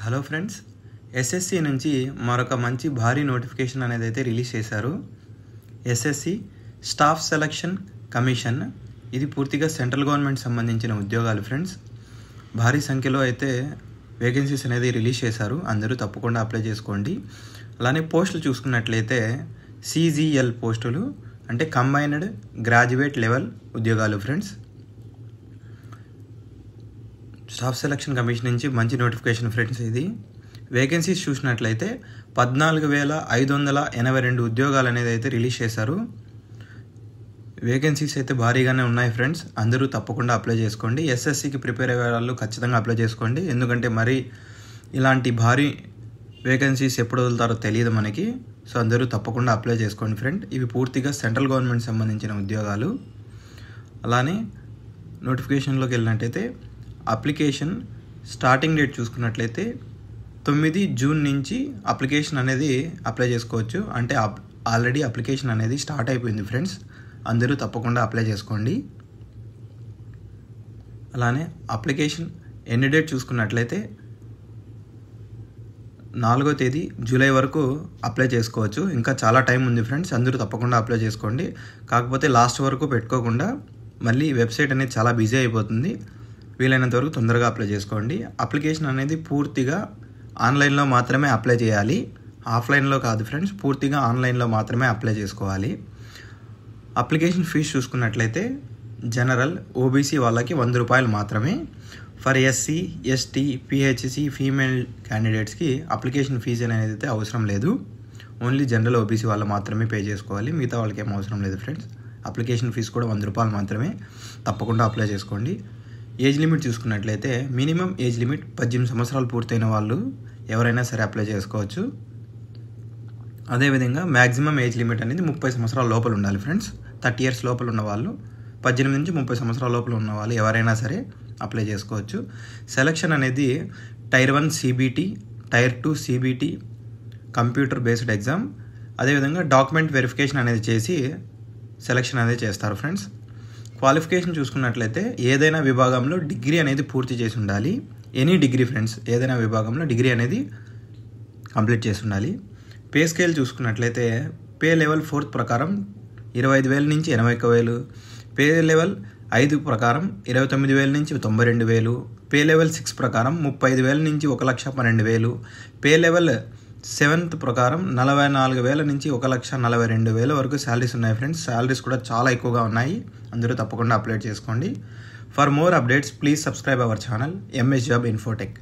Hello friends, SSC నుంచి మరొక మంచి భారీ నోటిఫికేషన్ అనేది అయితే రిలీజ్ చేశారు. SSC staff selection commission. ఇది పూర్తిగా సెంట్రల్ గవర్నమెంట్ సంబంధించిన ఉద్యోగాలు ఫ్రెండ్స్. భారీ సంఖ్యలో అయితే వేకెన్సీస్ అనేది రిలీజ్ చేశారు. అందరూ తప్పకుండా అప్లై చేసుకోండి. అలానే పోస్టులు చూసుకున్నట్లయితే సిజిఎల్ పోస్టులు అంటే కంబైన్డ్ గ్రాడ్యుయేట్ లెవెల్ ఉద్యోగాలు ఫ్రెండ్స్. స్టాఫ్ సెలక్షన్ కమిషన్ నుంచి మంచి నోటిఫికేషన్ ఫ్రెండ్స్. ఇది వేకెన్సీస్ చూసినట్లయితే 14,582 ఉద్యోగాలు అనేది అయితే రిలీజ్ చేశారు. వేకెన్సీస్ అయితే భారీగానే ఉన్నాయి ఫ్రెండ్స్. అందరూ తప్పకుండా అప్లై చేసుకోండి. ఎస్ఎస్సికి ప్రిపేర్ అయ్యే వాళ్ళు ఖచ్చితంగా అప్లై చేసుకోండి. ఎందుకంటే మరి ఇలాంటి భారీ వేకెన్సీస్ ఎప్పుడు వదులుతారో తెలియదు మనకి. సో అందరూ తప్పకుండా అప్లై చేసుకోండి ఫ్రెండ్. ఇవి పూర్తిగా సెంట్రల్ గవర్నమెంట్ సంబంధించిన ఉద్యోగాలు. అలానే నోటిఫికేషన్లోకి వెళ్ళినట్టయితే అప్లికేషన్ స్టార్టింగ్ డేట్ చూసుకున్నట్లయితే 9 జూన్ నుంచి అప్లికేషన్ అనేది అప్లై చేసుకోవచ్చు. అంటే ఆల్రెడీ అప్లికేషన్ అనేది స్టార్ట్ అయిపోయింది ఫ్రెండ్స్. అందరూ తప్పకుండా అప్లై చేసుకోండి. అలానే అప్లికేషన్ ఎండ్ డేట్ చూసుకున్నట్లయితే 4వ తేదీ జూలై వరకు అప్లై చేసుకోవచ్చు. ఇంకా చాలా టైం ఉంది ఫ్రెండ్స్. అందరూ తప్పకుండా అప్లై చేసుకోండి. కాకపోతే లాస్ట్ వరకు పెట్టుకోకుండా మళ్ళీ వెబ్సైట్ అనేది చాలా బిజీ అయిపోతుంది. వీలైనంత వరకు తొందరగా అప్లై చేసుకోండి. అప్లికేషన్ అనేది పూర్తిగా ఆన్లైన్లో మాత్రమే అప్లై చేయాలి. ఆఫ్లైన్లో కాదు ఫ్రెండ్స్. పూర్తిగా ఆన్లైన్లో మాత్రమే అప్లై చేసుకోవాలి. అప్లికేషన్ ఫీజు చూసుకున్నట్లయితే జనరల్ ఓబీసీ వాళ్ళకి 100 రూపాయలు మాత్రమే. For SC ST PHC female క్యాండిడేట్స్కి అప్లికేషన్ ఫీజు అనేది అయితే అవసరం లేదు. ఓన్లీ జనరల్ ఓబీసీ వాళ్ళు మాత్రమే పే చేసుకోవాలి. మిగతా వాళ్ళకి ఏం అవసరం లేదు ఫ్రెండ్స్. అప్లికేషన్ ఫీజు కూడా 100 రూపాయలు మాత్రమే. తప్పకుండా అప్లై చేసుకోండి. ఏజ్ లిమిట్ చూసుకున్నట్లయితే మినిమం ఏజ్ లిమిట్ 18 సంవత్సరాలు పూర్తయిన వాళ్ళు ఎవరైనా సరే అప్లై చేసుకోవచ్చు. అదేవిధంగా మ్యాక్సిమం ఏజ్ లిమిట్ అనేది 30 సంవత్సరాల లోపల ఉండాలి ఫ్రెండ్స్. 30 ఇయర్స్ లోపల ఉన్న వాళ్ళు, 18 నుంచి 30 సంవత్సరాల లోపల ఉన్న వాళ్ళు ఎవరైనా సరే అప్లై చేసుకోవచ్చు. సెలక్షన్ అనేది tier 1 CBT, tier 2 CBT computer based exam. అదేవిధంగా డాక్యుమెంట్ వెరిఫికేషన్ అనేది చేసి సెలక్షన్ అనేది చేస్తారు ఫ్రెండ్స్. క్వాలిఫికేషన్ చూసుకున్నట్లయితే ఏదైనా విభాగంలో డిగ్రీ అనేది పూర్తి చేసి ఉండాలి. Any degree friends. ఏదైనా విభాగంలో డిగ్రీ అనేది కంప్లీట్ చేసి ఉండాలి. పే స్కేల్ చూసుకున్నట్లయితే పే లెవెల్ 4 ప్రకారం 25,000 నుంచి 81,000, పే లెవెల్ 5 ప్రకారం 29,000 నుంచి 92,000, పే లెవెల్ 6 ప్రకారం 35,000 నుంచి 1,12,000, పే లెవెల్ 7th ప్రకారం 44,000 నుంచి 1,42,000 వరకు శాలరీస్ ఉన్నాయి ఫ్రెండ్స్. శాలరీస్ కూడా చాలా ఎక్కువగా ఉన్నాయి. అందరూ తప్పకుండా అప్లై చేసుకోండి. For more updates please subscribe our channel MS job Infotech.